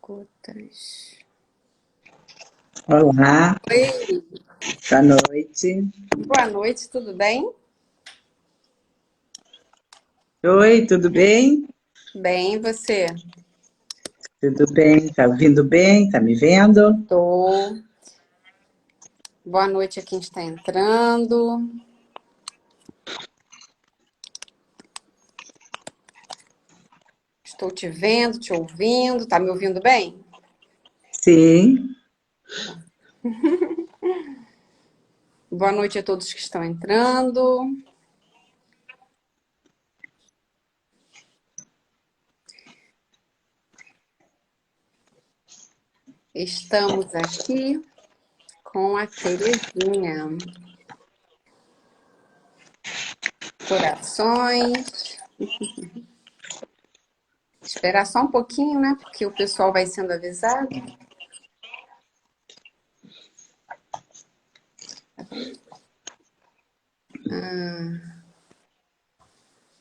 Gotas. Olá, Oi, boa noite. boa noite, tudo bem? Oi, tudo bem? Bem, você? Tudo bem? Tá ouvindo bem? Tá me vendo? Tô. Boa noite a quem está entrando. Estou te vendo, te ouvindo. Tá me ouvindo bem? Sim. Boa noite a todos que estão entrando. Estamos aqui com a Terezinha. Corações. Esperar só um pouquinho, né? Porque o pessoal vai sendo avisado.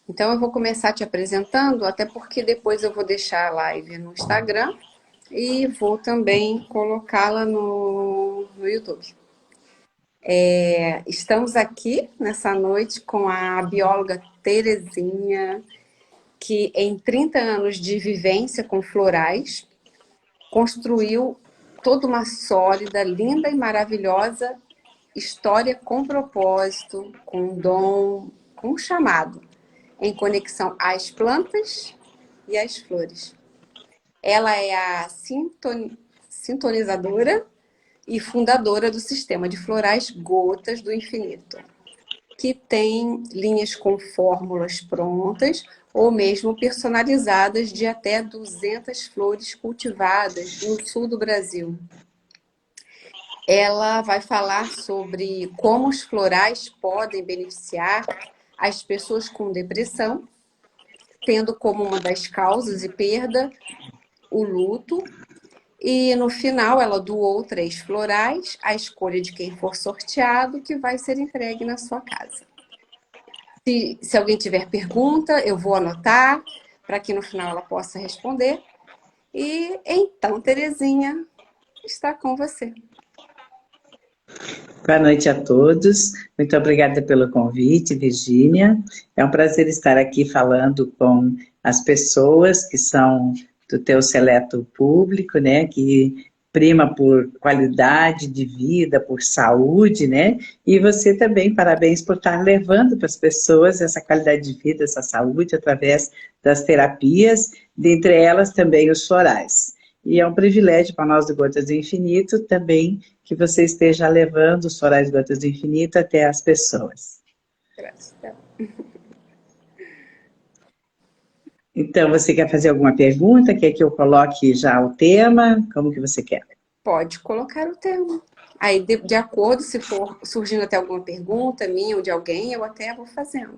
Então eu vou começar te apresentando, até porque depois eu vou deixar a live no Instagram e vou também colocá-la no YouTube. Estamos aqui nessa noite com a bióloga Terezinha, que em 30 anos de vivência com florais, construiu toda uma sólida, linda e maravilhosa história com propósito, com dom, com chamado, em conexão às plantas e às flores. Ela é a sintonizadora e fundadora do sistema de florais Gotas do Infinito, que tem linhas com fórmulas prontas ou mesmo personalizadas de até 200 flores cultivadas no sul do Brasil. Ela vai falar sobre como os florais podem beneficiar as pessoas com depressão, tendo como uma das causas e perda o luto. E no final ela doou 3 florais, a escolha de quem for sorteado, que vai ser entregue na sua casa. Se alguém tiver pergunta, eu vou anotar para que no final ela possa responder. E então, Terezinha, está com você. Boa noite a todos. Muito obrigada pelo convite, Virgínia. É um prazer estar aqui falando com as pessoas que são do teu seleto público, né? Que prima por qualidade de vida, por saúde, né? E você também, parabéns por estar levando para as pessoas essa qualidade de vida, essa saúde, através das terapias, dentre elas também os florais. E é um privilégio para nós do Gotas do Infinito também que você esteja levando os florais Gotas do Infinito até as pessoas. Graças. Então, você quer fazer alguma pergunta? Quer que eu coloque já o tema? Como que você quer? Pode colocar o tema. Aí, de acordo, se for surgindo até alguma pergunta minha ou de alguém, eu até vou fazendo.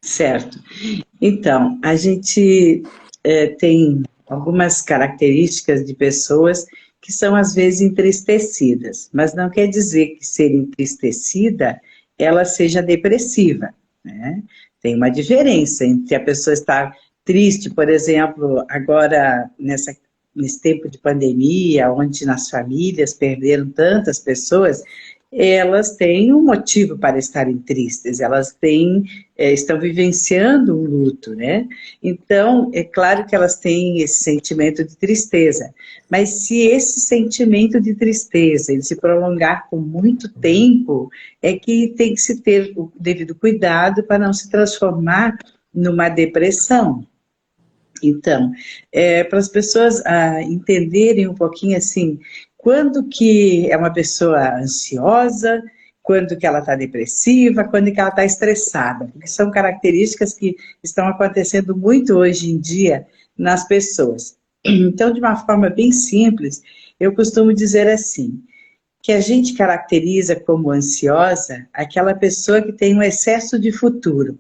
Certo. Então, a gente tem algumas características de pessoas que são às vezes entristecidas, mas não quer dizer que ser entristecida ela seja depressiva, né? Tem uma diferença entre a pessoa estar triste, por exemplo, agora nesse tempo de pandemia, onde nas famílias perderam tantas pessoas, elas têm um motivo para estarem tristes, elas têm, estão vivenciando um luto, né? Então, é claro que elas têm esse sentimento de tristeza, mas se esse sentimento de tristeza ele se prolongar por muito tempo, é que tem que se ter o devido cuidado para não se transformar numa depressão. Então, para as pessoas entenderem um pouquinho assim, quando que é uma pessoa ansiosa, quando que ela está depressiva, quando que ela está estressada, porque são características que estão acontecendo muito hoje em dia nas pessoas. Então, de uma forma bem simples, eu costumo dizer assim, que a gente caracteriza como ansiosa aquela pessoa que tem um excesso de futuro.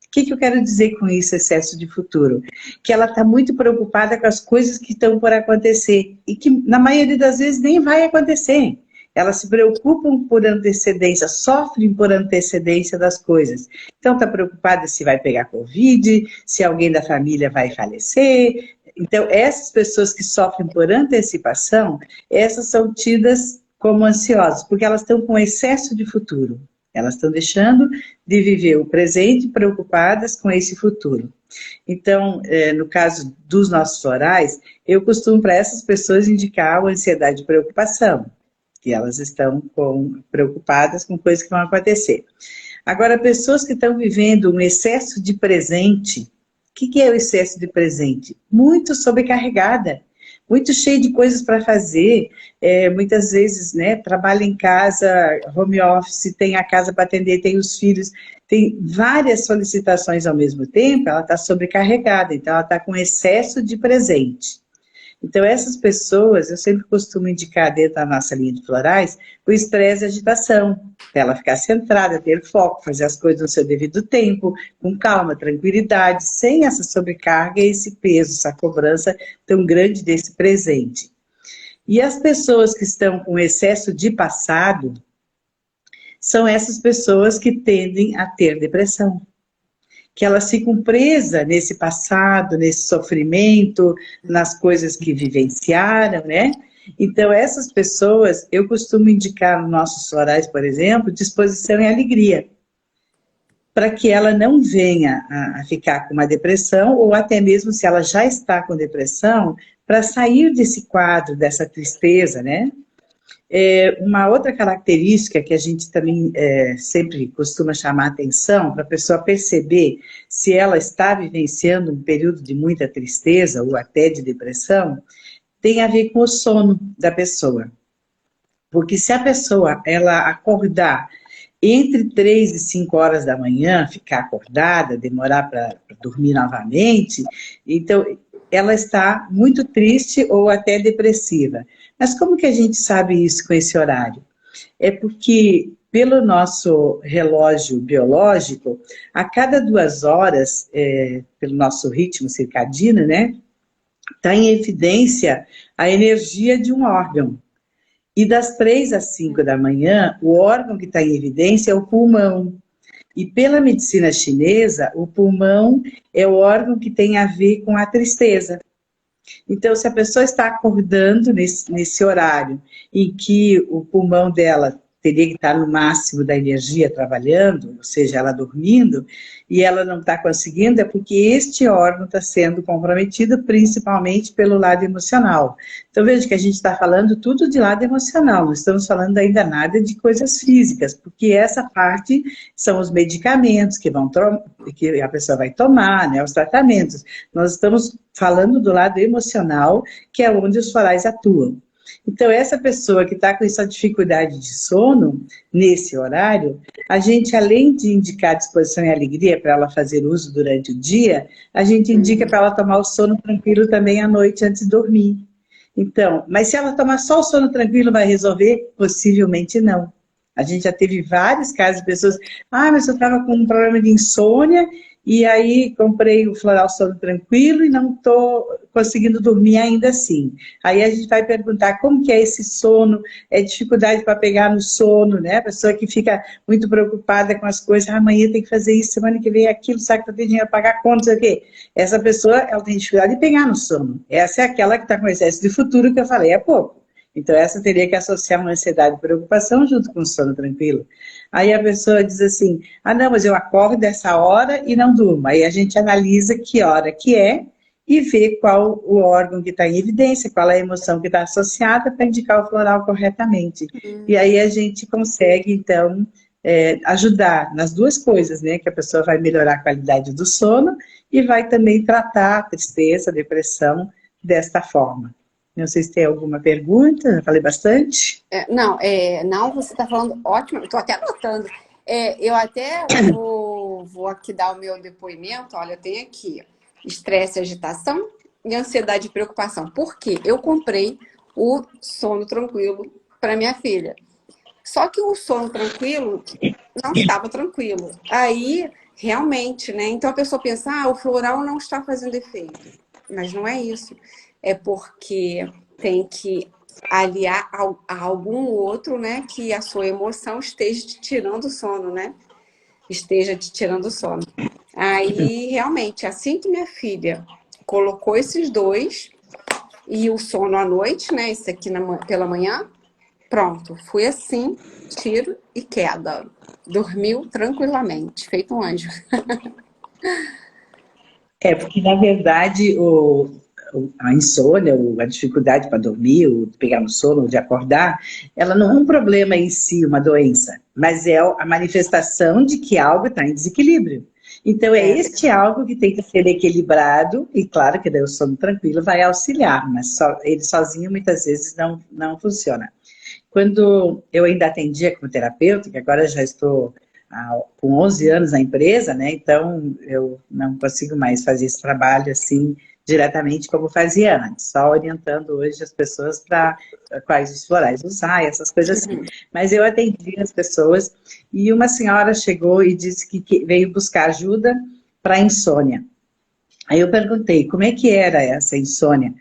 O que eu quero dizer com isso, excesso de futuro? Que ela está muito preocupada com as coisas que estão por acontecer e que, na maioria das vezes, nem vai acontecer. Elas se preocupam por antecedência, sofrem por antecedência das coisas. Então, está preocupada se vai pegar Covid, se alguém da família vai falecer, Então, essas pessoas que sofrem por antecipação, essas são tidas como ansiosas, porque elas estão com excesso de futuro. Elas estão deixando de viver o presente preocupadas com esse futuro. Então, no caso dos nossos florais, eu costumo para essas pessoas indicar a ansiedade e preocupação, que elas estão preocupadas com coisas que vão acontecer. Agora, pessoas que estão vivendo um excesso de presente, o que é o excesso de presente? Muito sobrecarregada, muito cheia de coisas para fazer, muitas vezes, né, trabalha em casa, home office, tem a casa para atender, tem os filhos, tem várias solicitações ao mesmo tempo, ela está sobrecarregada, então ela está com excesso de presente. Então, essas pessoas, eu sempre costumo indicar dentro da nossa linha de florais, o estresse e agitação, para ela ficar centrada, ter foco, fazer as coisas no seu devido tempo, com calma, tranquilidade, sem essa sobrecarga, esse peso, essa cobrança tão grande desse presente. E as pessoas que estão com excesso de passado, são essas pessoas que tendem a ter depressão. Que elas ficam presas nesse passado, nesse sofrimento, nas coisas que vivenciaram, né? Então, essas pessoas, eu costumo indicar nos nossos florais, por exemplo, disposição e alegria, para que ela não venha a ficar com uma depressão, ou até mesmo se ela já está com depressão, para sair desse quadro, dessa tristeza, né? Uma outra característica que a gente também sempre costuma chamar a atenção para a pessoa perceber se ela está vivenciando um período de muita tristeza ou até de depressão, tem a ver com o sono da pessoa. Porque se a pessoa ela acordar entre 3 e 5 horas da manhã, ficar acordada, demorar para dormir novamente, então ela está muito triste ou até depressiva. Mas como que a gente sabe isso com esse horário? É porque, pelo nosso relógio biológico, a cada 2 horas, pelo nosso ritmo circadiano, né, está em evidência a energia de um órgão. E das 3 às 5 da manhã, o órgão que está em evidência é o pulmão. E pela medicina chinesa, o pulmão é o órgão que tem a ver com a tristeza. Então, se a pessoa está acordando nesse horário em que o pulmão dela teria que estar no máximo da energia trabalhando, ou seja, ela dormindo, e ela não está conseguindo, é porque este órgão está sendo comprometido principalmente pelo lado emocional. Então, veja que a gente está falando tudo de lado emocional, não estamos falando ainda nada de coisas físicas, porque essa parte são os medicamentos que a pessoa vai tomar, né, os tratamentos. Nós estamos falando do lado emocional, que é onde os florais atuam. Então, essa pessoa que está com essa dificuldade de sono, nesse horário, a gente, além de indicar disposição e alegria para ela fazer uso durante o dia, a gente indica para ela tomar o sono tranquilo também à noite antes de dormir. Então, mas se ela tomar só o sono tranquilo, vai resolver? Possivelmente não. A gente já teve vários casos de pessoas, mas eu estava com um problema de insônia, e aí comprei o floral sono tranquilo e não estou conseguindo dormir ainda assim. Aí a gente vai perguntar como que é esse sono, é dificuldade para pegar no sono, né? A pessoa que fica muito preocupada com as coisas, amanhã tem que fazer isso, semana que vem aquilo, sabe que eu tenho dinheiro para pagar conta, não sei o quê. Essa pessoa, ela tem dificuldade de pegar no sono. Essa é aquela que está com excesso de futuro que eu falei há pouco. Então, essa teria que associar uma ansiedade e preocupação junto com o sono tranquilo. Aí a pessoa diz assim, não, mas eu acordo dessa hora e não durmo. Aí a gente analisa que hora que é e vê qual o órgão que está em evidência, qual é a emoção que está associada para indicar o floral corretamente. E aí a gente consegue, então, ajudar nas duas coisas, né? Que a pessoa vai melhorar a qualidade do sono e vai também tratar a tristeza, a depressão desta forma. Não sei se tem alguma pergunta, já falei bastante. Não, você está falando ótimo, estou até anotando. Eu até vou aqui dar o meu depoimento. Olha, eu tenho aqui estresse, agitação e ansiedade e preocupação. Por quê? Eu comprei o sono tranquilo para minha filha. Só que o sono tranquilo não estava tranquilo. Aí, realmente, né? Então a pessoa pensa, o floral não está fazendo efeito. Mas não é isso. É porque tem que aliar a algum outro, né? Que a sua emoção esteja te tirando o sono, né? Esteja te tirando o sono. Aí, realmente, assim que minha filha colocou esses dois e o sono à noite, né? Esse aqui pela manhã. Pronto, fui assim, tiro e queda. Dormiu tranquilamente, feito um anjo. Porque na verdade a insônia, a dificuldade para dormir, ou de pegar no sono, ou de acordar, ela não é um problema em si, uma doença, mas é a manifestação de que algo está em desequilíbrio. Então é É, este algo que tem que ser equilibrado, e claro que daí o sono tranquilo vai auxiliar, mas ele sozinho muitas vezes não funciona. Quando eu ainda atendia como terapeuta, que agora já estou com 11 anos na empresa, né? Então eu não consigo mais fazer esse trabalho assim diretamente como fazia antes, só orientando hoje as pessoas para quais os florais usar, essas coisas assim. Mas eu atendi as pessoas e uma senhora chegou e disse que veio buscar ajuda para insônia. Aí eu perguntei, como é que era essa insônia?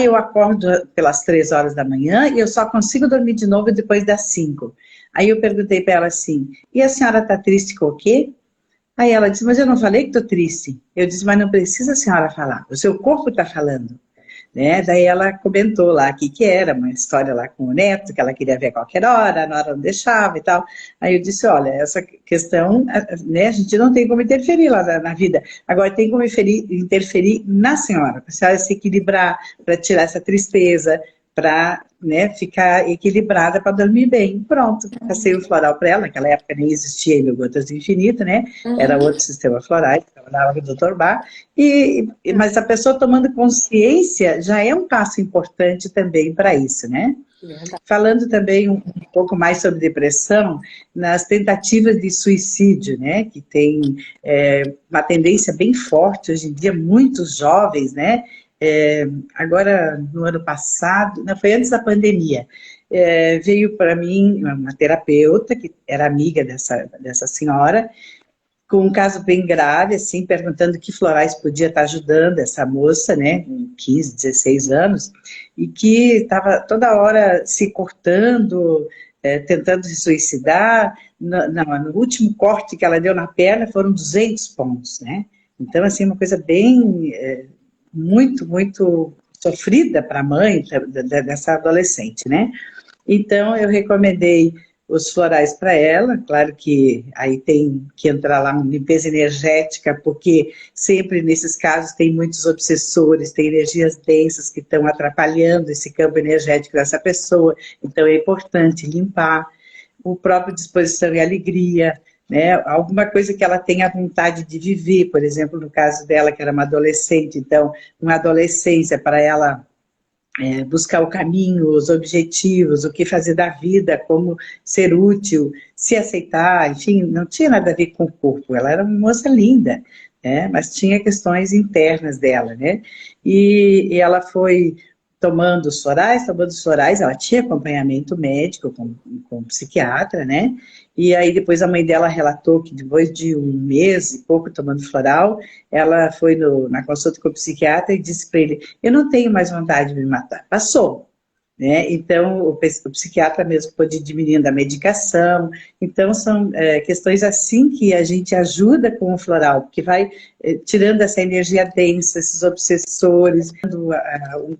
Eu acordo pelas 3 horas da manhã e eu só consigo dormir de novo depois das 5. Aí eu perguntei para ela assim, e a senhora está triste com o quê? Aí ela disse, mas eu não falei que estou triste. Eu disse, mas não precisa a senhora falar, o seu corpo está falando. Né? Daí ela comentou lá que era uma história lá com o neto, que ela queria ver a qualquer hora, a Nora não deixava e tal. Aí eu disse, olha, essa questão, né, a gente não tem como interferir lá na vida, agora tem como interferir na senhora, para a senhora se equilibrar, para tirar essa tristeza, para, né, ficar equilibrada para dormir bem. Pronto, passei o floral para ela, naquela época nem existia ainda Gotas do Infinito, né? Era outro sistema floral, trabalhava com o Dr. Bach, mas a pessoa tomando consciência já é um passo importante também para isso, né? verdade. Falando também um pouco mais sobre depressão, nas tentativas de suicídio, né? Que tem uma tendência bem forte hoje em dia, muitos jovens, né? Agora, no ano passado, não, foi antes da pandemia, veio para mim uma terapeuta, que era amiga dessa senhora, com um caso bem grave, assim, perguntando que florais podia estar ajudando essa moça, né, com 15, 16 anos, e que estava toda hora se cortando, tentando se suicidar. No último corte que ela deu na perna foram 200 pontos, né? Então, assim, uma coisa bem, muito, muito sofrida para a mãe dessa adolescente, né? Então, eu recomendei os florais para ela, claro que aí tem que entrar lá uma limpeza energética, porque sempre nesses casos tem muitos obsessores, tem energias densas que estão atrapalhando esse campo energético dessa pessoa, então é importante limpar. O próprio disposição e alegria, né? Alguma coisa que ela tenha vontade de viver, por exemplo, no caso dela, que era uma adolescente, então, uma adolescência para ela buscar o caminho, os objetivos, o que fazer da vida, como ser útil, se aceitar, enfim, não tinha nada a ver com o corpo, ela era uma moça linda, né? Mas tinha questões internas dela, né? E ela foi tomando os florais, ela tinha acompanhamento médico com psiquiatra, né? E aí depois a mãe dela relatou que depois de um mês e pouco tomando floral, ela foi na consulta com o psiquiatra e disse para ele, eu não tenho mais vontade de me matar. Passou, né? Então o psiquiatra mesmo pôde ir diminuindo a medicação. Então são questões assim que a gente ajuda com o floral, porque vai tirando essa energia densa, esses obsessores, um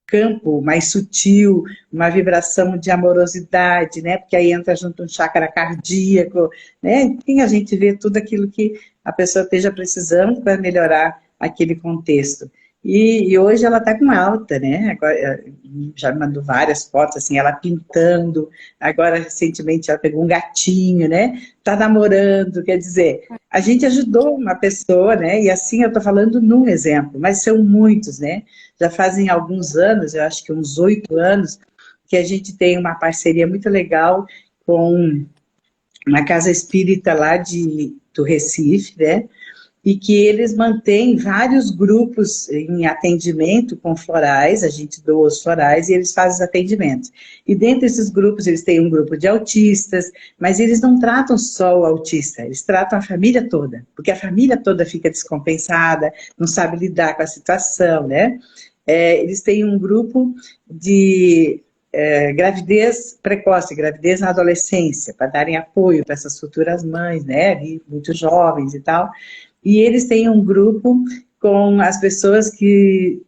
campo mais sutil, uma vibração de amorosidade, né? Porque aí entra junto um chácara cardíaco, né? Enfim, a gente vê tudo aquilo que a pessoa esteja precisando para melhorar aquele contexto. E hoje ela está com alta, né? Agora, já me mandou várias fotos, assim, ela pintando, agora recentemente ela pegou um gatinho, né? Está namorando, quer dizer, a gente ajudou uma pessoa, né? E assim eu estou falando num exemplo, mas são muitos, né? Já fazem alguns anos, eu acho que uns 8 anos, que a gente tem uma parceria muito legal com uma casa espírita lá do Recife, né? E que eles mantêm vários grupos em atendimento com florais, a gente doa os florais e eles fazem os atendimentos. E dentro desses grupos, eles têm um grupo de autistas, mas eles não tratam só o autista, eles tratam a família toda, porque a família toda fica descompensada, não sabe lidar com a situação, né? Eles têm um grupo de gravidez precoce, gravidez na adolescência, para darem apoio para essas futuras mães, né? Muito jovens e tal. E eles têm um grupo com as pessoas que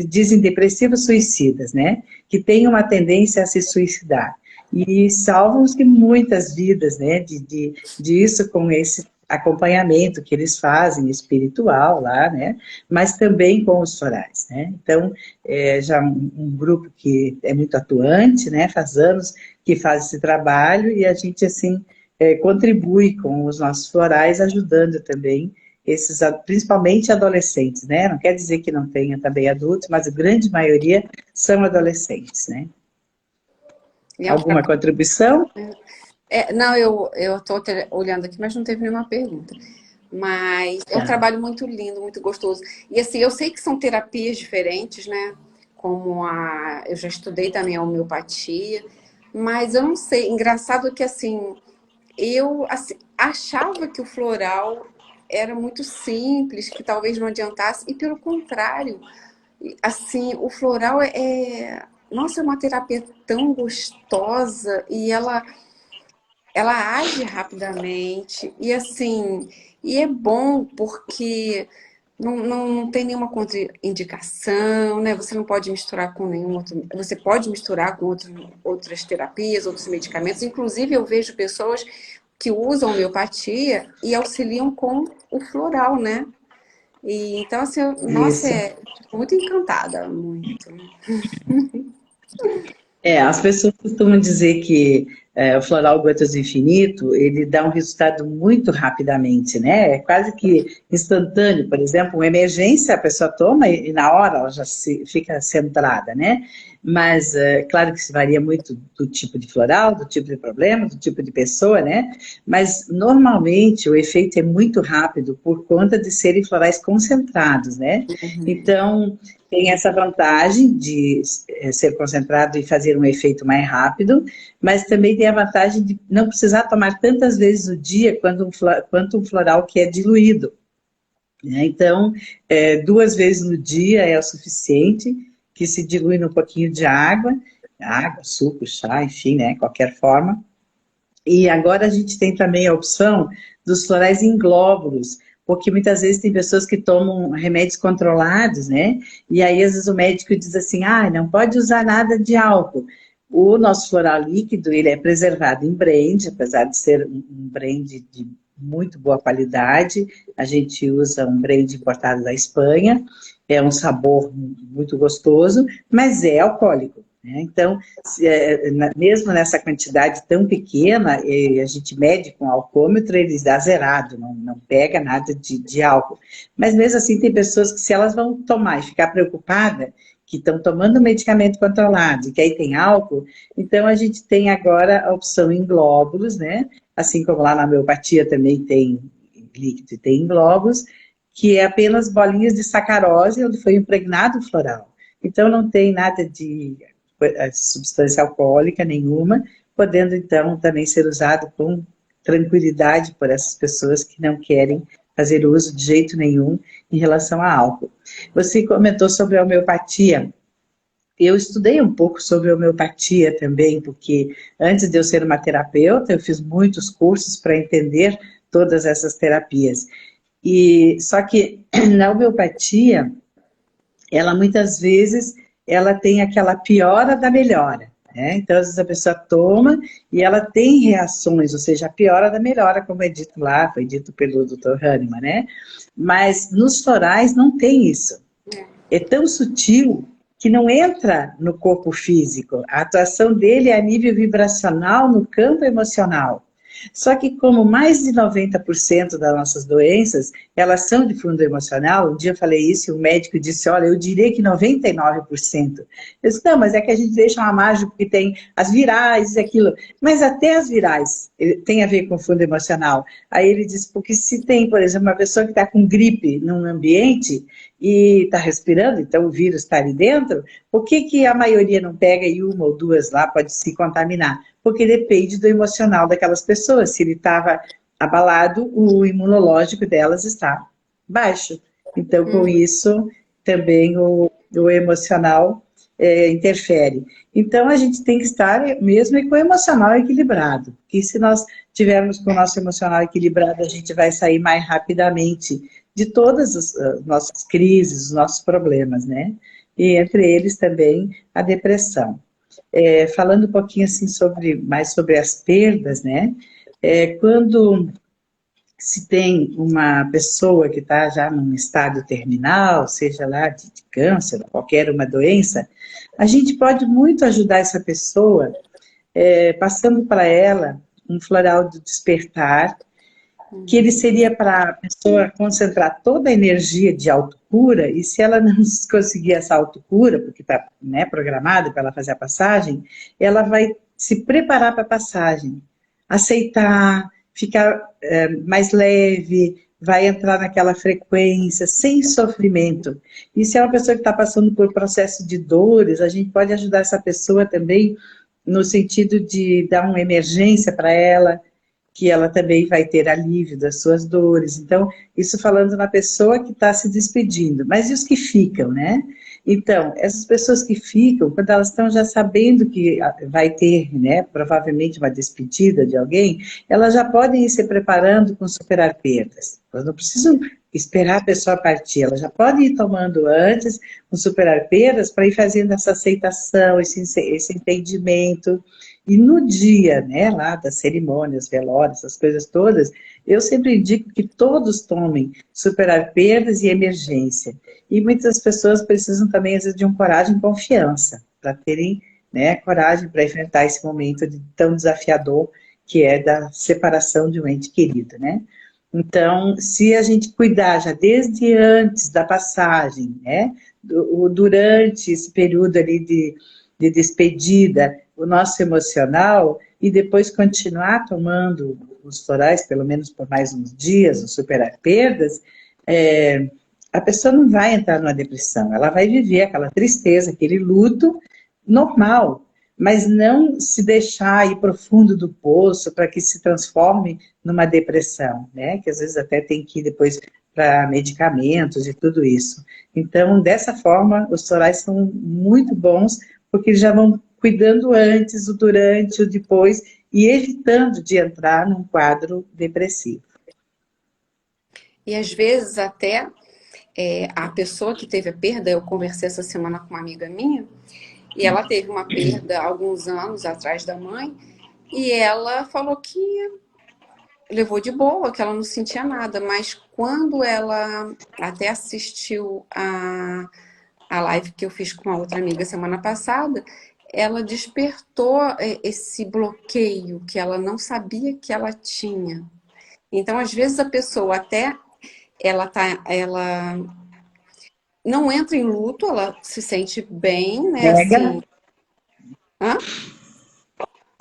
dizem depressivos suicidas, né? Que têm uma tendência a se suicidar. E salvam-se muitas vidas, né? Disso com esse acompanhamento que eles fazem, espiritual lá, né? Mas também com os florais, né? Então, já um grupo que é muito atuante, né? Faz anos que faz esse trabalho e a gente, assim, contribui com os nossos florais, ajudando também esses, principalmente adolescentes, né? Não quer dizer que não tenha também adultos, mas a grande maioria são adolescentes, né? E é um Alguma contribuição? Não, eu estou olhando aqui, mas não teve nenhuma pergunta. Mas é um Tá. trabalho muito lindo, muito gostoso. E assim, eu sei que são terapias diferentes, né? Eu já estudei também a homeopatia, mas eu não sei. Engraçado que assim, eu assim, achava que o floral era muito simples, que talvez não adiantasse, e pelo contrário, assim, o floral nossa, é uma terapia tão gostosa e ela age rapidamente e assim, e é bom porque não tem nenhuma contraindicação, né? Você não pode misturar com nenhum outro, você pode misturar com outras terapias, outros medicamentos. Inclusive, eu vejo pessoas que usam homeopatia e auxiliam com o floral, né? E então, assim, nossa, Isso. tô muito encantada, muito. As pessoas costumam dizer que o floral gotas do infinito, ele dá um resultado muito rapidamente, né? É quase que instantâneo. Por exemplo, uma emergência, a pessoa toma e na hora ela já fica centrada, né? Mas, claro que isso varia muito do tipo de floral, do tipo de problema, do tipo de pessoa, né? Mas, normalmente, o efeito é muito rápido por conta de serem florais concentrados, né? Então, tem essa vantagem de ser concentrado e fazer um efeito mais rápido, mas também tem a vantagem de não precisar tomar tantas vezes no dia quanto um floral que é diluído, né? Então, 2 vezes no dia é o suficiente, que se dilui num pouquinho de água, suco, chá, enfim, né, qualquer forma. E agora a gente tem também a opção dos florais em glóbulos, porque muitas vezes tem pessoas que tomam remédios controlados, né? E aí às vezes o médico diz assim, não pode usar nada de álcool. O nosso floral líquido, ele é preservado em brand, apesar de ser um brand de muito boa qualidade. A gente usa um brand importado da Espanha, é um sabor muito gostoso, mas é alcoólico, né? Então, mesmo nessa quantidade tão pequena, a gente mede com alcoômetro, eles dá zerado, não pega nada de álcool. Mas mesmo assim, tem pessoas que se elas vão tomar e ficar preocupada, que estão tomando medicamento controlado, e que aí tem álcool, então a gente tem agora a opção em glóbulos, né? Assim como lá na homeopatia também tem líquido e tem em glóbulos, que é apenas bolinhas de sacarose onde foi impregnado o floral. Então não tem nada de substância alcoólica nenhuma, podendo então também ser usado com tranquilidade por essas pessoas que não querem fazer uso de jeito nenhum em relação a álcool. Você comentou sobre a homeopatia. Eu estudei um pouco sobre homeopatia também, porque antes de eu ser uma terapeuta, eu fiz muitos cursos para entender todas essas terapias. E só que na homeopatia, ela muitas vezes ela tem aquela piora da melhora, né? Então, às vezes a pessoa toma e ela tem reações, ou seja, a piora da melhora, como é dito lá, foi dito pelo Dr. Hahnemann, né? Mas nos florais não tem isso. É tão sutil que não entra no corpo físico. A atuação dele é a nível vibracional, no campo emocional. Só que como mais de 90% das nossas doenças, elas são de fundo emocional, um dia eu falei isso e o médico disse, olha, eu diria que 99%. Eu disse, não, mas é que a gente deixa uma margem porque tem as virais e aquilo. Mas até as virais tem a ver com fundo emocional. Aí ele disse, porque se tem, por exemplo, uma pessoa que está com gripe num ambiente e está respirando, então o vírus está ali dentro, por que a maioria não pega e uma ou duas lá pode se contaminar? Porque depende do emocional daquelas pessoas. Se ele estava abalado, o imunológico delas está baixo. Então, com isso, também o emocional interfere. Então, a gente tem que estar mesmo com o emocional equilibrado. Porque se nós tivermos com o nosso emocional equilibrado, a gente vai sair mais rapidamente de todas as nossas crises, os nossos problemas, né? E entre eles também a depressão. Falando um pouquinho assim mais sobre as perdas, né? Quando se tem uma pessoa que está já num estado terminal, seja lá de câncer, qualquer uma doença, a gente pode muito ajudar essa pessoa passando para ela um floral do despertar, que ele seria para a pessoa concentrar toda a energia de autocura, e se ela não conseguir essa autocura, porque está, né, programada para ela fazer a passagem, ela vai se preparar para a passagem, aceitar, ficar mais leve, vai entrar naquela frequência, sem sofrimento. E se é uma pessoa que está passando por processo de dores, a gente pode ajudar essa pessoa também no sentido de dar uma emergência para ela, que ela também vai ter alívio das suas dores. Então, isso falando na pessoa que está se despedindo. Mas e os que ficam, né? Então, essas pessoas que ficam, quando elas estão já sabendo que vai ter, né, provavelmente uma despedida de alguém, elas já podem ir se preparando com superar perdas. Elas não precisam esperar a pessoa partir, elas já podem ir tomando antes um superar perdas para ir fazendo essa aceitação, esse entendimento. E no dia, né, lá das cerimônias, velórios, essas coisas todas, eu sempre indico que todos tomem superar perdas e emergência. E muitas pessoas precisam também, às vezes, de coragem e confiança, para terem, né, coragem para enfrentar esse momento tão desafiador que é da separação de um ente querido, né? Então, se a gente cuidar já desde antes da passagem, né, durante esse período ali de despedida, o nosso emocional, e depois continuar tomando os florais, pelo menos por mais uns dias, os superar perdas, a pessoa não vai entrar numa depressão, ela vai viver aquela tristeza, aquele luto normal, mas não se deixar ir para o fundo do poço para que se transforme numa depressão, né? Que às vezes até tem que ir depois para medicamentos e tudo isso. Então, dessa forma, os florais são muito bons, porque eles já vão cuidando antes, o durante, o depois, e evitando de entrar num quadro depressivo. E às vezes até a pessoa que teve a perda, eu conversei essa semana com uma amiga minha, e ela teve uma perda há alguns anos atrás da mãe, e ela falou que levou de boa, que ela não sentia nada, mas quando ela até assistiu a live que eu fiz com uma outra amiga semana passada, ela despertou esse bloqueio que ela não sabia que ela tinha. Então, às vezes, a pessoa até ela não entra em luto, ela se sente bem, né? Nega, Assim. Hã?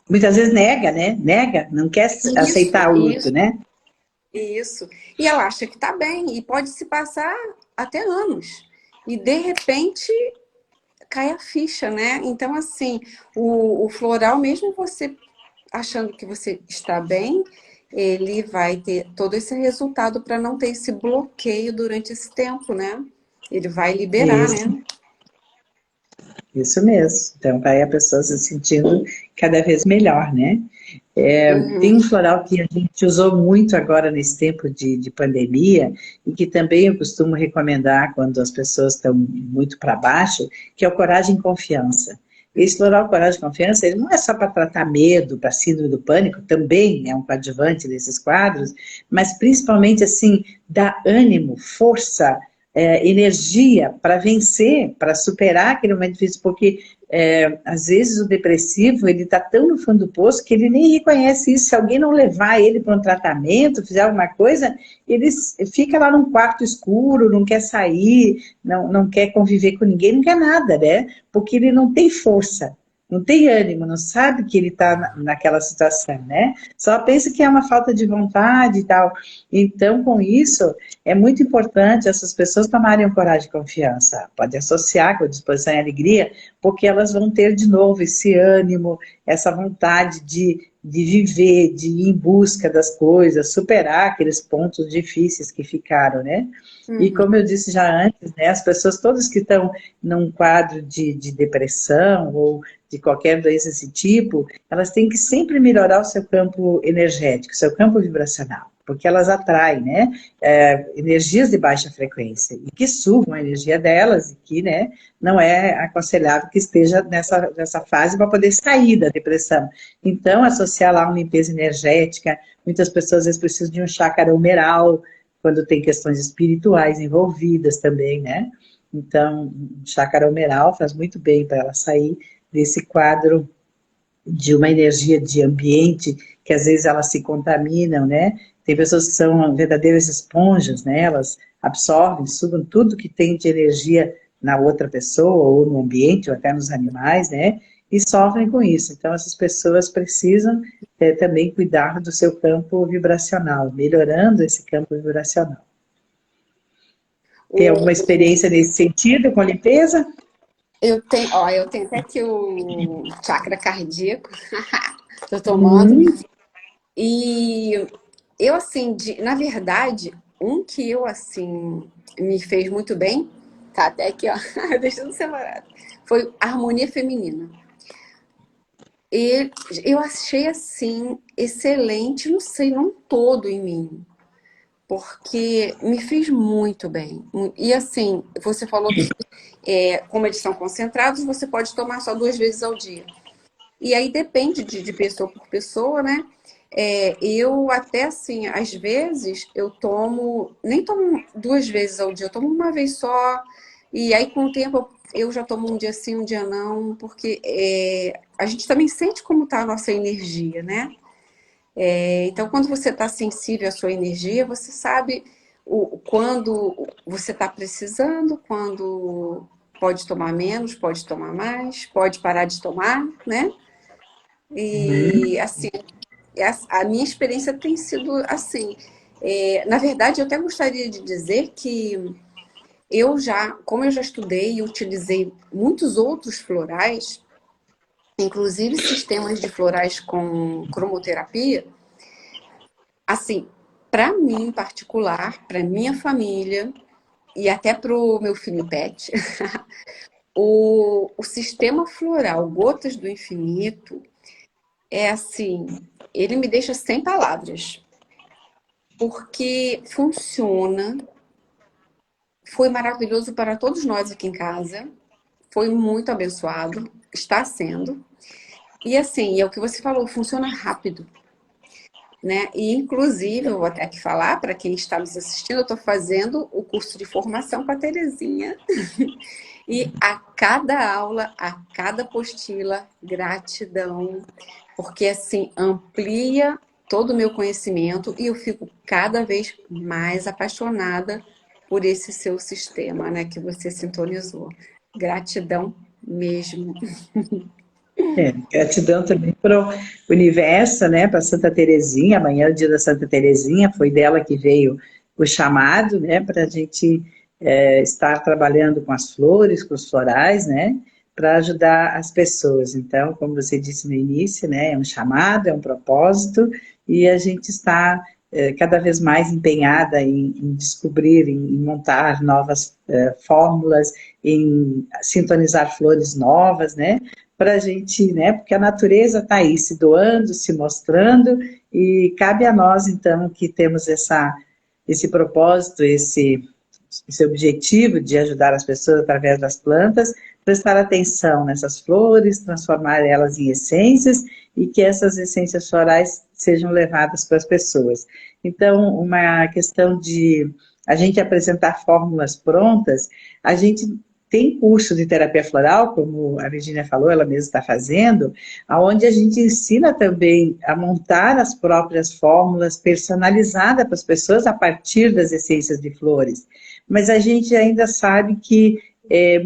muitas vezes nega, né? Nega, não quer aceitar o luto, né? Isso. E ela acha que tá bem, e pode se passar até anos. E de repente cai a ficha, né? Então, assim, o floral, mesmo você achando que você está bem, ele vai ter todo esse resultado para não ter esse bloqueio durante esse tempo, né? Ele vai liberar, Isso. né? Isso mesmo. Então, vai a pessoa se sentindo cada vez melhor, né? Tem um floral que a gente usou muito agora nesse tempo de pandemia e que também eu costumo recomendar quando as pessoas estão muito para baixo, que é o Coragem e Confiança. Esse floral Coragem e Confiança, ele não é só para tratar medo, para síndrome do pânico, também é um coadjuvante desses quadros, mas principalmente, assim, dá ânimo, força, energia para vencer, para superar aquele momento difícil, porque às vezes o depressivo, ele está tão no fundo do poço que ele nem reconhece isso. Se alguém não levar ele para um tratamento, fizer alguma coisa, ele fica lá num quarto escuro, não quer sair, não quer conviver com ninguém, não quer nada, né? Porque ele não tem força, não tem ânimo, não sabe que ele está naquela situação, né? Só pensa que é uma falta de vontade e tal. Então, com isso, é muito importante essas pessoas tomarem coragem e confiança. Pode associar com a disposição e alegria, porque elas vão ter de novo esse ânimo, essa vontade de viver, de ir em busca das coisas, superar aqueles pontos difíceis que ficaram, né? E como eu disse já antes, né, as pessoas todas que estão num quadro de depressão ou de qualquer doença desse tipo, elas têm que sempre melhorar o seu campo energético, o seu campo vibracional. porque elas atraem, né, energias de baixa frequência, e que sugam a energia delas, e que, né, não é aconselhável que esteja nessa fase para poder sair da depressão. Então, associar lá uma limpeza energética, muitas pessoas às vezes precisam de um chácara humeral, quando tem questões espirituais envolvidas também, né? Então, um chácara humeral faz muito bem para ela sair desse quadro de uma energia de ambiente, que às vezes elas se contaminam, né? Tem pessoas que são verdadeiras esponjas, né? Elas absorvem, sugam tudo que tem de energia na outra pessoa, ou no ambiente, ou até nos animais, né? E sofrem com isso. Então, essas pessoas precisam também cuidar do seu campo vibracional, melhorando esse campo vibracional. Tem alguma experiência nesse sentido com limpeza? Eu tenho até aqui o chakra cardíaco, tô tomando. E eu, assim, na verdade, um que eu, assim, me fez muito bem, tá até aqui, ó, deixando separado, foi a harmonia feminina. E eu achei, assim, excelente, não sei, não todo em mim, porque me fez muito bem. E assim, você falou que, como eles são concentrados, você pode tomar só 2 vezes ao dia. E aí depende de pessoa por pessoa, né? Eu até assim, às vezes eu tomo, nem tomo 2 vezes ao dia, eu tomo uma vez só. E aí com o tempo eu já tomo um dia sim, um dia não, porque a gente também sente como está a nossa energia, né? Então quando você está sensível à sua energia, você sabe quando você está precisando, quando pode tomar menos, pode tomar mais, pode parar de tomar, né? E assim, a minha experiência tem sido assim. Na verdade, eu até gostaria de dizer que como eu já estudei e utilizei muitos outros florais, inclusive sistemas de florais com cromoterapia, assim, para mim em particular, para minha família e até para o meu filho Pet, o sistema floral Gotas do Infinito é assim, ele me deixa sem palavras, porque funciona, foi maravilhoso para todos nós aqui em casa, foi muito abençoado, está sendo. E assim, é o que você falou, funciona rápido, né? E inclusive, eu vou até aqui falar, para quem está nos assistindo, eu estou fazendo o curso de formação com a Terezinha. E a cada aula, a cada apostila, gratidão, porque assim amplia todo o meu conhecimento e eu fico cada vez mais apaixonada por esse seu sistema, né, que você sintonizou. Gratidão mesmo. Gratidão também para o universo, né, para Santa Terezinha. Amanhã é o dia da Santa Terezinha, foi dela que veio o chamado, né, para a gente estar trabalhando com as flores, com os florais, né, para ajudar as pessoas. Então, como você disse no início, né, é um chamado, é um propósito, e a gente está cada vez mais empenhada em descobrir, em montar novas fórmulas, em sintonizar flores novas, né, para a gente, né, porque a natureza está aí se doando, se mostrando, e cabe a nós, então, que temos esse propósito, esse objetivo de ajudar as pessoas através das plantas, prestar atenção nessas flores, transformar elas em essências e que essas essências florais sejam levadas para as pessoas. Então, uma questão de a gente apresentar fórmulas prontas, a gente tem curso de terapia floral, como a Virginia falou, ela mesma está fazendo, onde a gente ensina também a montar as próprias fórmulas personalizadas para as pessoas a partir das essências de flores. Mas a gente ainda sabe que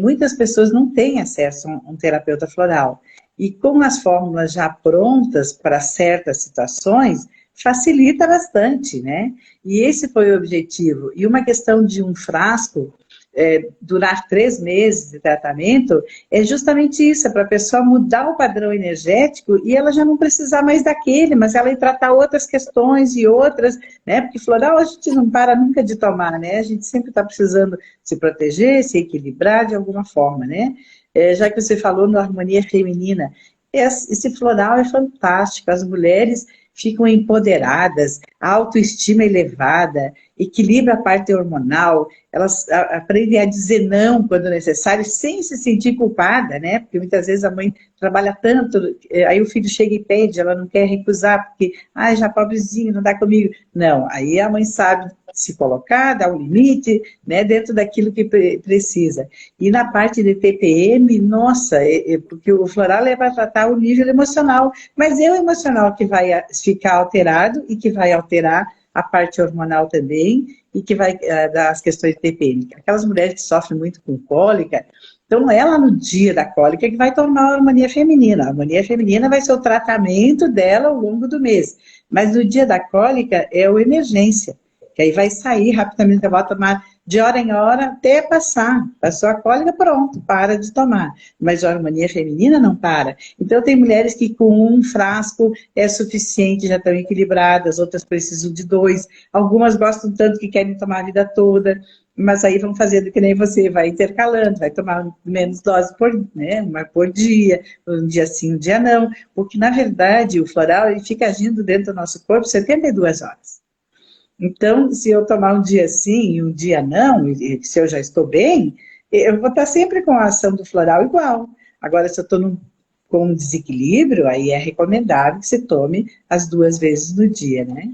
muitas pessoas não têm acesso a um terapeuta floral. E com as fórmulas já prontas para certas situações, facilita bastante, né? E esse foi o objetivo. E uma questão de um frasco durar 3 meses de tratamento, é justamente isso, é para a pessoa mudar o padrão energético e ela já não precisar mais daquele, mas ela ir tratar outras questões e outras, né? Porque floral a gente não para nunca de tomar, né? A gente sempre está precisando se proteger, se equilibrar de alguma forma, né? Já que você falou na harmonia feminina, esse floral é fantástico, as mulheres ficam empoderadas, a autoestima elevada, equilibra a parte hormonal, elas aprendem a dizer não quando necessário, sem se sentir culpada, né? Porque muitas vezes a mãe trabalha tanto, aí o filho chega e pede, ela não quer recusar, porque, já pobrezinho, não dá comigo. Não, aí a mãe sabe se colocar, dar um limite, né, dentro daquilo que precisa. E na parte de TPM, nossa, porque o floral é para tratar o nível emocional, mas é o emocional que vai ficar alterado e que vai alterar a parte hormonal também, e que vai dar as questões de TPM. Aquelas mulheres que sofrem muito com cólica, então ela no dia da cólica que vai tomar a harmonia feminina. A harmonia feminina vai ser o tratamento dela ao longo do mês, mas no dia da cólica é o emergência, que aí vai sair rapidamente, vai tomar de hora em hora até passar. Passou a cólica, pronto, para de tomar. Mas a harmonia feminina não para. Então tem mulheres que com um frasco é suficiente, já estão equilibradas, outras precisam de 2. Algumas gostam tanto que querem tomar a vida toda, mas aí vão fazendo que nem você, vai intercalando, vai tomar menos dose uma por dia, um dia sim, um dia não. Porque na verdade o floral ele fica agindo dentro do nosso corpo 72 horas. Então, se eu tomar um dia sim e um dia não, e se eu já estou bem, eu vou estar sempre com a ação do floral igual. Agora, se eu estou com um desequilíbrio, aí é recomendável que você tome as 2 vezes no dia, né?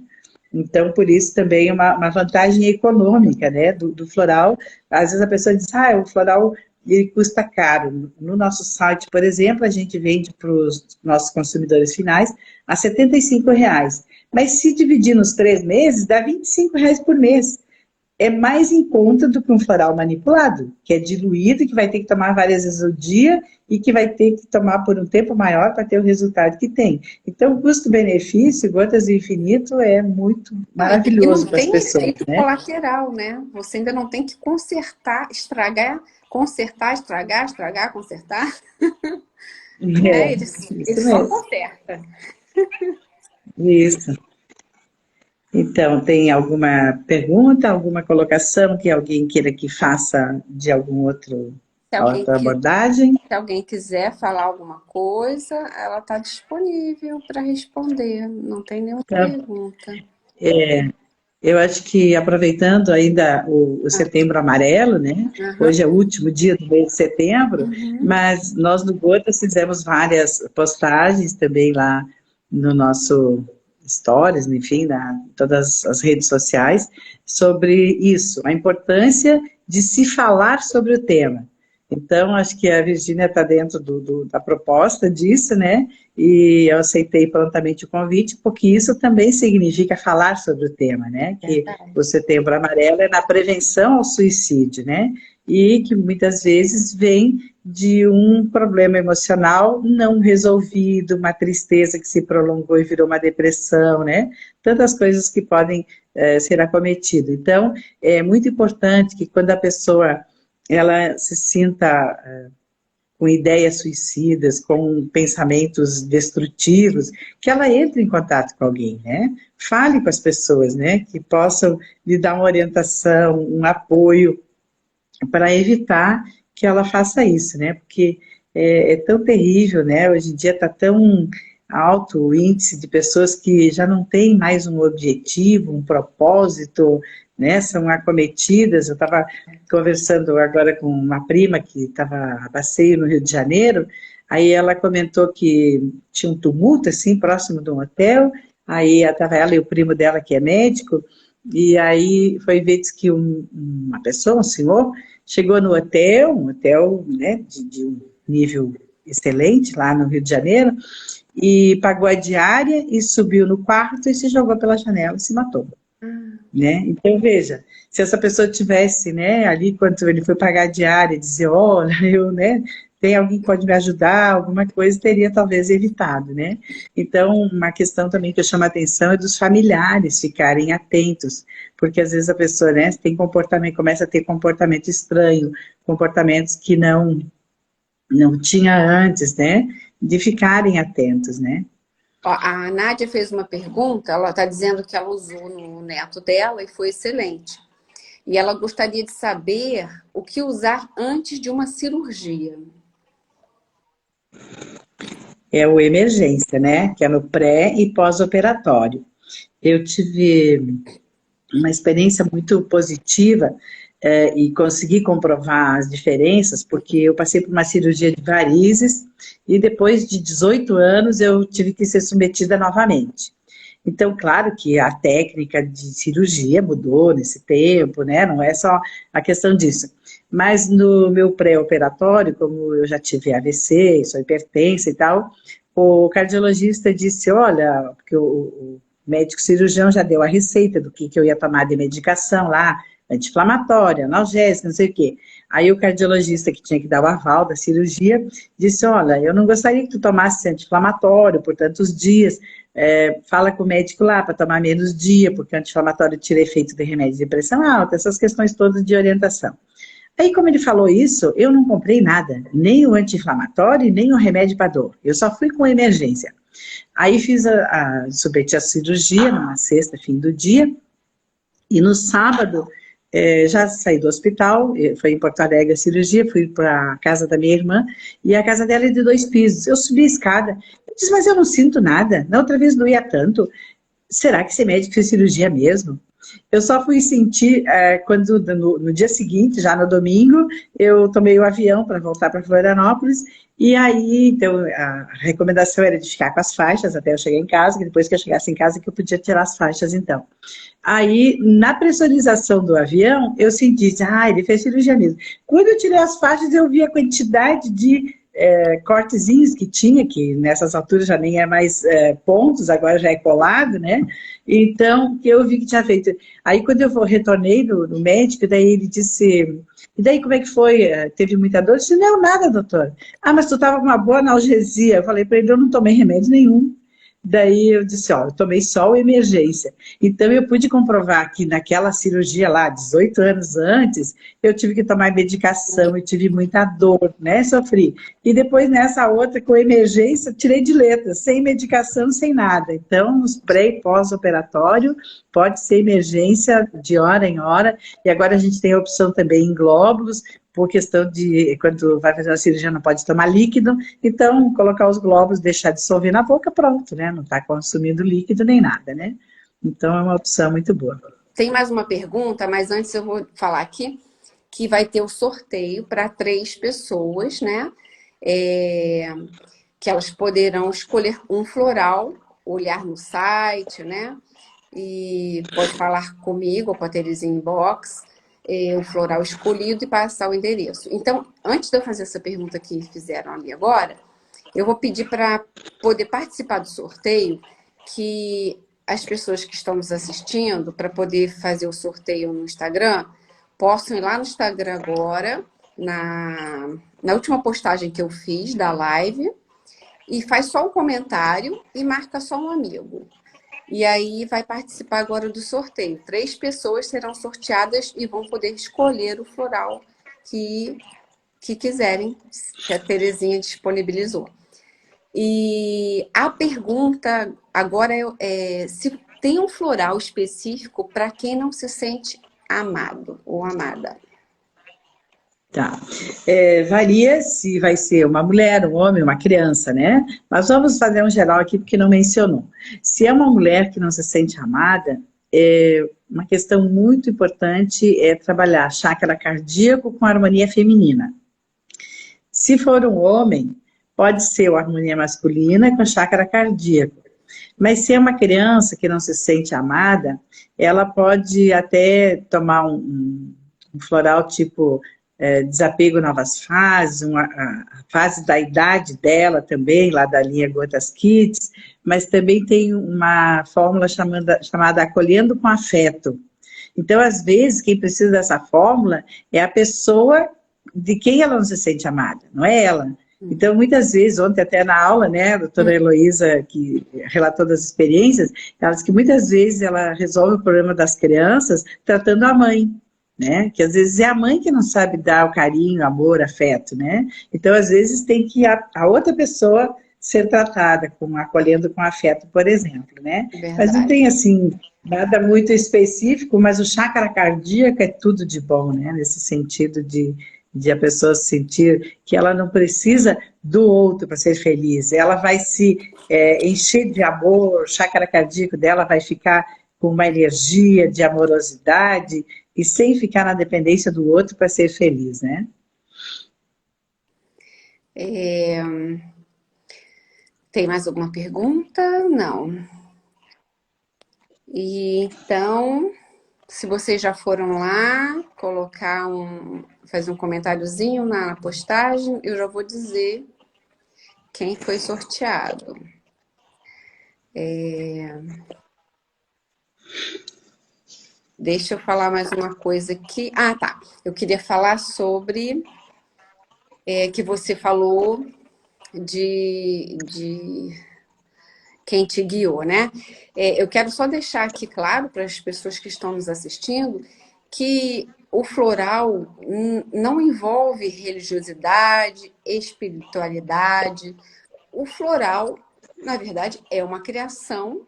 Então, por isso também uma vantagem econômica, né, do floral. Às vezes a pessoa diz, o floral ele custa caro. No nosso site, por exemplo, a gente vende para os nossos consumidores finais a R$ 75. Mas se dividir nos 3 meses, dá R$ 25 por mês. É mais em conta do que um floral manipulado, que é diluído, que vai ter que tomar várias vezes ao dia e que vai ter que tomar por um tempo maior para ter o resultado que tem. Então, o custo-benefício, Gotas do Infinito, é muito E maravilhoso não para as tem pessoas, efeito né? colateral, né? Você ainda não tem que consertar, estragar, consertar, estragar, estragar, consertar. Né? É, Ele isso só mesmo. conserta. Isso. Então, tem alguma pergunta, alguma colocação que alguém queira que faça de algum Se alguém, outra abordagem? se alguém quiser falar alguma coisa, ela está disponível para responder. Não tem nenhuma Então, pergunta. eu acho que aproveitando ainda o Setembro Amarelo, né? Aham. Hoje é o último dia do mês de setembro, Uhum. mas nós no Gotas fizemos várias postagens também lá no nosso Stories, enfim, todas as redes sociais, sobre isso, a importância de se falar sobre o tema. Então, acho que a Virgínia está dentro da proposta disso, né? E eu aceitei prontamente o convite, porque isso também significa falar sobre o tema, né? Que o Verdade. Setembro Amarelo é na prevenção ao suicídio, né? E que muitas vezes vem de um problema emocional não resolvido, uma tristeza que se prolongou e virou uma depressão, né? Tantas coisas que podem ser acometidas. Então, é muito importante que quando a pessoa ela se sinta com ideias suicidas, com pensamentos destrutivos, que ela entre em contato com alguém, né? Fale com as pessoas, né? Que possam lhe dar uma orientação, um apoio, para evitar que ela faça isso, né? Porque é tão terrível, né? Hoje em dia está tão alto o índice de pessoas que já não têm mais um objetivo, um propósito, né? São acometidas. Eu estava conversando agora com uma prima que estava a passeio no Rio de Janeiro, aí ela comentou que tinha um tumulto, assim, próximo de um hotel, aí estava ela e o primo dela, que é médico, e aí foi ver que uma pessoa, um senhor, chegou no hotel, um hotel, né, de um nível excelente lá no Rio de Janeiro, e pagou a diária e subiu no quarto e se jogou pela janela e se matou, né? Então veja, se essa pessoa tivesse, né, ali quando ele foi pagar a diária, dizer, olha, eu, né, tem alguém que pode me ajudar, alguma coisa, teria talvez evitado, né? Então, uma questão também que eu chamo a atenção é dos familiares ficarem atentos, porque às vezes a pessoa, né, tem comportamento, começa a ter comportamento estranho, comportamentos que não tinha antes, né, de ficarem atentos, né? Ó, a Nádia fez uma pergunta, ela está dizendo que ela usou no neto dela e foi excelente. E ela gostaria de saber o que usar antes de uma cirurgia. é o emergência, né? Que é no pré e pós-operatório. Eu tive uma experiência muito positiva e consegui comprovar as diferenças, porque eu passei por uma cirurgia de varizes e depois de 18 anos eu tive que ser submetida novamente. Então, claro que a técnica de cirurgia mudou nesse tempo, né? Não é só a questão disso. Mas no meu pré-operatório, como eu já tive AVC, sou hipertensa e tal, o cardiologista disse, olha, porque o médico cirurgião já deu a receita do que eu ia tomar de medicação lá, anti-inflamatória, analgésica, não sei o quê. Aí o cardiologista que tinha que dar o aval da cirurgia disse, olha, eu não gostaria que tu tomasse anti-inflamatório por tantos dias, fala com o médico lá para tomar menos dia, porque o anti-inflamatório tira efeito de remédio de pressão alta, essas questões todas de orientação. Aí, como ele falou isso, eu não comprei nada, nem o anti-inflamatório, nem o remédio para dor. Eu só fui com emergência. Aí fiz submeti a cirurgia numa sexta, fim do dia, e no sábado já saí do hospital, foi em Porto Alegre a cirurgia, fui para a casa da minha irmã, e a casa dela é de 2 pisos. Eu subi a escada, eu disse, mas eu não sinto nada, na outra vez doía tanto. Será que esse médico fez cirurgia mesmo? Eu só fui sentir quando no dia seguinte, já no domingo, eu tomei o avião para voltar para Florianópolis, e aí, então, a recomendação era de ficar com as faixas até eu chegar em casa, que depois que eu chegasse em casa que eu podia tirar as faixas, então. Aí, na pressurização do avião, eu senti, ele fez cirurgia mesmo. Quando eu tirei as faixas, eu vi a quantidade de cortezinhos que tinha, que nessas alturas já nem é mais pontos, agora já é colado, né? Então, que eu vi que tinha feito. Aí, quando eu retornei no médico, daí ele disse, e daí como é que foi? Teve muita dor? Eu disse, não, nada, doutor. Ah, mas tu estava com uma boa analgesia. Eu falei para ele, eu não tomei remédio nenhum. Daí eu disse, eu tomei só o emergência. Então eu pude comprovar que naquela cirurgia lá, 18 anos antes, eu tive que tomar medicação, eu tive muita dor, né, sofri. E depois nessa outra, com emergência, tirei de letra, sem medicação, sem nada. Então, nos pré e pós-operatório, pode ser emergência de hora em hora, e agora a gente tem a opção também em glóbulos, por questão de, quando vai fazer uma cirurgia não pode tomar líquido, então colocar os glóbulos, deixar dissolver na boca, pronto, né? Não está consumindo líquido nem nada, né? Então é uma opção muito boa. Tem mais uma pergunta, mas antes eu vou falar aqui que vai ter o sorteio para 3 pessoas, né? Que elas poderão escolher um floral, olhar no site, né? E pode falar comigo ou com a Terezinha Inbox, o floral escolhido e passar o endereço. Então, antes de eu fazer essa pergunta que fizeram ali agora, eu vou pedir para poder participar do sorteio, que as pessoas que estão nos assistindo, para poder fazer o sorteio no Instagram, possam ir lá no Instagram agora, na última postagem que eu fiz da live, e faz só um comentário e marca só um amigo. E aí vai participar agora do sorteio. 3 pessoas serão sorteadas e vão poder escolher o floral que quiserem, que a Terezinha disponibilizou. E a pergunta agora é se tem um floral específico para quem não se sente amado ou amada. Tá. Varia se vai ser uma mulher, um homem, uma criança, né? Mas vamos fazer um geral aqui porque não mencionou. Se é uma mulher que não se sente amada, uma questão muito importante é trabalhar chácara cardíaco com harmonia feminina. Se for um homem, pode ser a harmonia masculina com chácara cardíaco. Mas se é uma criança que não se sente amada, ela pode até tomar um floral tipo desapego novas fases, a fase da idade dela também, lá da linha Gotas Kids, mas também tem uma fórmula chamada Acolhendo com Afeto. Então, às vezes, quem precisa dessa fórmula é a pessoa de quem ela não se sente amada, não é ela. Então, muitas vezes, ontem até na aula, né, a doutora Heloísa, que relatou das experiências, ela disse que muitas vezes ela resolve o problema das crianças tratando a mãe, né, que às vezes é a mãe que não sabe dar o carinho, amor, afeto, né, então às vezes tem que a outra pessoa ser tratada, acolhendo com afeto, por exemplo, né, mas não tem assim, nada muito específico, mas o chácara cardíaco é tudo de bom, né, nesse sentido de de a pessoa sentir que ela não precisa do outro para ser feliz. Ela vai se encher de amor, o chácara cardíaco dela vai ficar com uma energia de amorosidade e sem ficar na dependência do outro para ser feliz, né? Tem mais alguma pergunta? Não. E então, se vocês já foram lá, fazer um comentáriozinho na postagem, eu já vou dizer quem foi sorteado. Deixa eu falar mais uma coisa aqui. Ah, tá. Eu queria falar sobre que você falou de quem te guiou, né? Eu quero só deixar aqui claro para as pessoas que estão nos assistindo que o floral não envolve religiosidade, espiritualidade. O floral, na verdade, é uma criação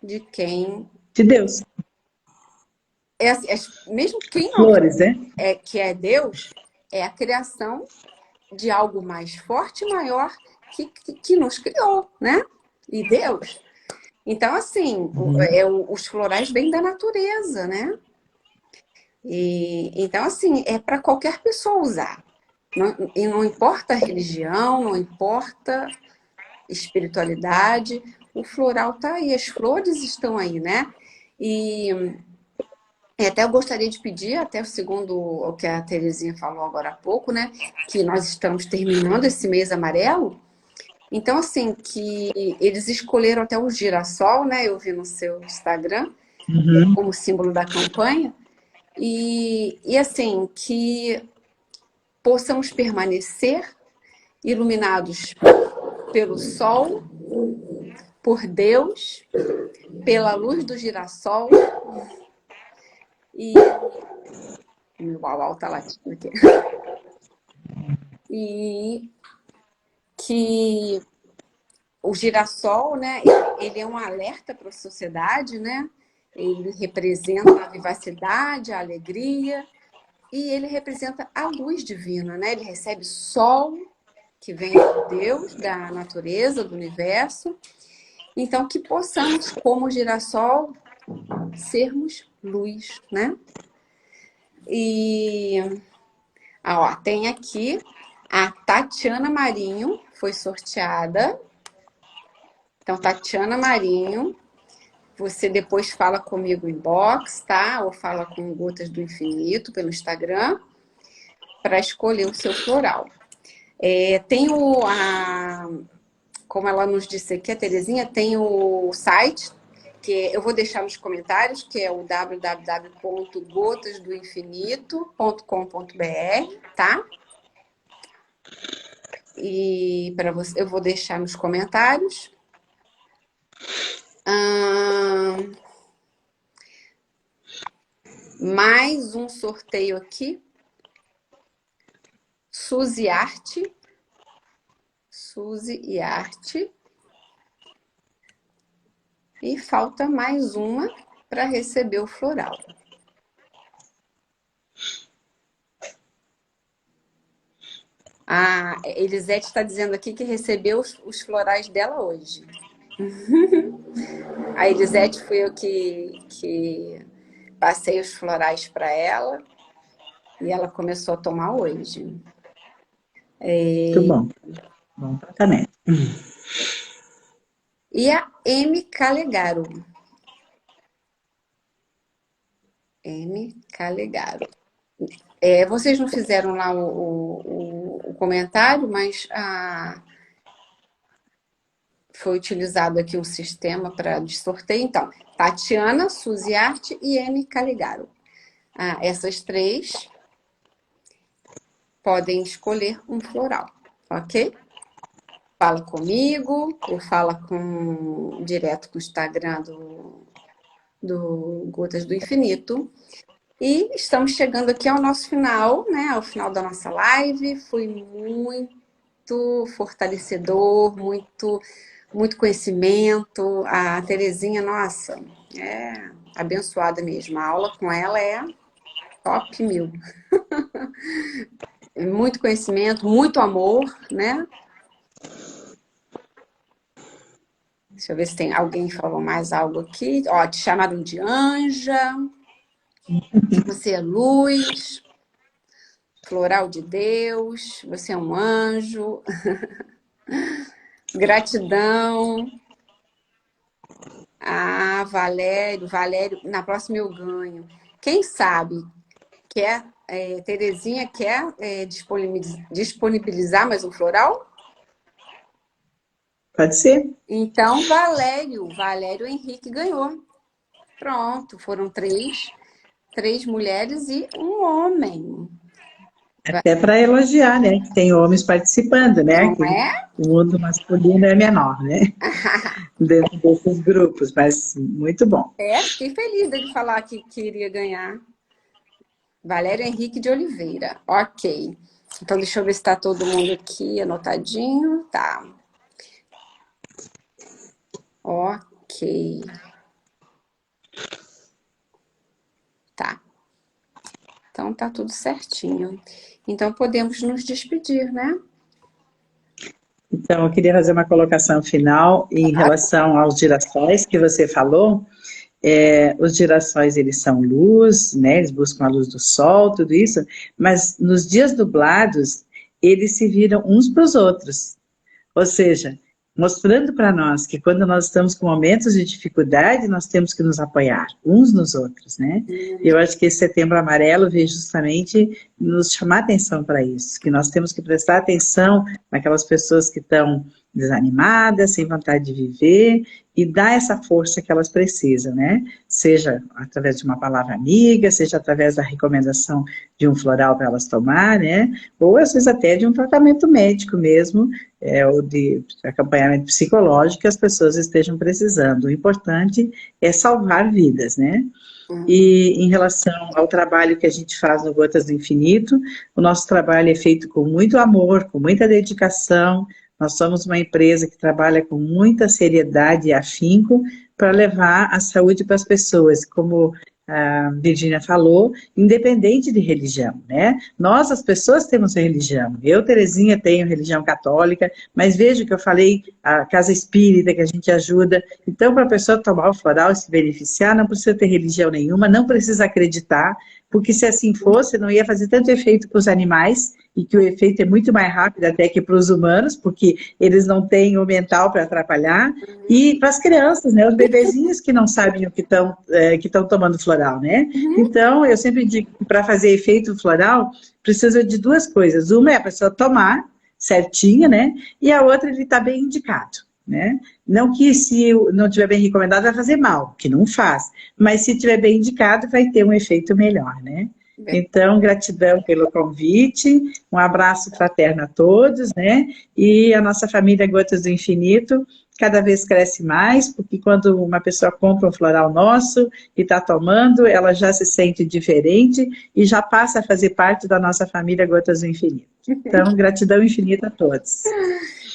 de quem De Deus. Mesmo quem não Flores, né? que é Deus, é a criação de algo mais forte e maior que nos criou, né? E Deus. Então, assim, os florais vêm da natureza, né? Então, assim, é para qualquer pessoa usar. E não importa a religião, não importa espiritualidade, o floral tá aí, as flores estão aí, né? E até eu gostaria de pedir, até segundo o que a Terezinha falou agora há pouco, né? Que nós estamos terminando esse mês amarelo. Então, assim, que eles escolheram até o girassol, né? Eu vi no seu Instagram, como símbolo da campanha. E assim, que possamos permanecer iluminados pelo sol, por Deus, pela luz do girassol. E meu uau tá latindo aqui. E que o girassol, né, ele é um alerta para a sociedade, né? Ele representa a vivacidade, a alegria, e ele representa a luz divina, né? Ele recebe sol, que vem de Deus, da natureza, do universo. Então, que possamos, como girassol, sermos luz, né? E ó, tem aqui a Tatiana Marinho, foi sorteada. Então, Tatiana Marinho, você depois fala comigo em inbox, tá? Ou fala com Gotas do Infinito pelo Instagram, para escolher o seu floral. Tem como ela nos disse aqui, a Terezinha, tem o site, que eu vou deixar nos comentários, que é o www.gotasdoinfinito.com.br, tá? E para você, eu vou deixar nos comentários. Mais um sorteio aqui. Suzy Arte. Suzy e Arte. E falta mais uma para receber o floral. A Elisete está dizendo aqui que recebeu os florais dela hoje. A Elisete fui eu que passei os florais para ela e ela começou a tomar hoje. Muito bom. Bom tratamento. E a M. Calegaro. M. Calegaro. Vocês não fizeram lá o comentário, mas foi utilizado aqui um sistema de sorteio. Então, Tatiana, Suzy Arte e M. Calegaro. Essas três podem escolher um floral, ok? Fala comigo ou fala direto com o Instagram do Gotas do Infinito. E estamos chegando aqui ao nosso final, né? Ao final da nossa live. Foi muito fortalecedor, muito conhecimento. A Terezinha, nossa, é abençoada mesmo. A aula com ela é top 1000. muito conhecimento, muito amor, né? Deixa eu ver se tem alguém que falou mais algo aqui. Ó, te chamaram de anja, você é luz, floral de Deus, você é um anjo, gratidão. Ah, Valério, Valério, na próxima eu ganho. Quem sabe Terezinha quer disponibilizar mais um floral? Pode ser? Então, Valério Henrique ganhou. Pronto, foram três mulheres e um homem. Até para elogiar, né? Que tem homens participando, né? Não Que é? o mundo masculino é menor, né? Dentro desses grupos, mas muito bom. Fiquei feliz dele falar que queria ganhar. Valério Henrique de Oliveira. Ok. Então, deixa eu ver se está todo mundo aqui anotadinho. Tá. Ok. Tá. Então, tá tudo certinho. Então, podemos nos despedir, né? Então, eu queria fazer uma colocação final em relação aos girassóis que você falou. Os girassóis, eles são luz, né? Eles buscam a luz do sol, tudo isso, mas nos dias nublados, eles se viram uns para os outros. Ou seja, mostrando para nós que quando nós estamos com momentos de dificuldade, nós temos que nos apoiar uns nos outros, né? E eu acho que esse Setembro Amarelo veio justamente nos chamar atenção para isso, que nós temos que prestar atenção naquelas pessoas que estão desanimadas, sem vontade de viver, e dar essa força que elas precisam, né? Seja através de uma palavra amiga, seja através da recomendação de um floral para elas tomar, né? Ou às vezes até de um tratamento médico mesmo, ou de acompanhamento psicológico que as pessoas estejam precisando. O importante é salvar vidas, né? E em relação ao trabalho que a gente faz no Gotas do Infinito, o nosso trabalho é feito com muito amor, com muita dedicação. Nós somos uma empresa que trabalha com muita seriedade e afinco para levar a saúde para as pessoas, como a Virgínia falou, independente de religião, né? Nós, as pessoas, temos religião. Eu, Terezinha, tenho religião católica, mas vejo que eu falei a casa espírita, que a gente ajuda. Então, para a pessoa tomar o floral e se beneficiar, não precisa ter religião nenhuma, não precisa acreditar, porque se assim fosse, não ia fazer tanto efeito para os animais, e que o efeito é muito mais rápido até que para os humanos, porque eles não têm o mental para atrapalhar, e para as crianças, né, os bebezinhos que não sabem o que estão tomando floral, né? Então, eu sempre digo que para fazer efeito floral, precisa de duas coisas. Uma é a pessoa tomar certinha, né? E a outra, ele está bem indicado, né? Não que se não estiver bem recomendado vai fazer mal, que não faz, mas se estiver bem indicado vai ter um efeito melhor, né? Então, gratidão pelo convite, um abraço fraterno a todos, né? E a nossa família Gotas do Infinito cada vez cresce mais, porque quando uma pessoa compra um floral nosso e está tomando, ela já se sente diferente e já passa a fazer parte da nossa família Gotas do Infinito. Então, gratidão infinita a todos.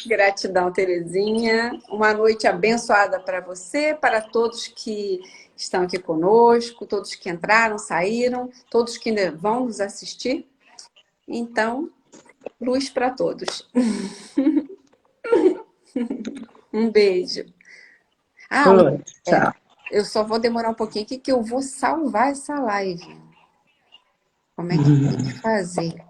Gratidão, Terezinha. Uma noite abençoada para você, para todos que estão aqui conosco, todos que entraram, saíram, todos que ainda vão nos assistir. Então, luz para todos. Um beijo. Ah, Tchau. eu só vou demorar um pouquinho aqui que eu vou salvar essa live. Como é que tem que fazer?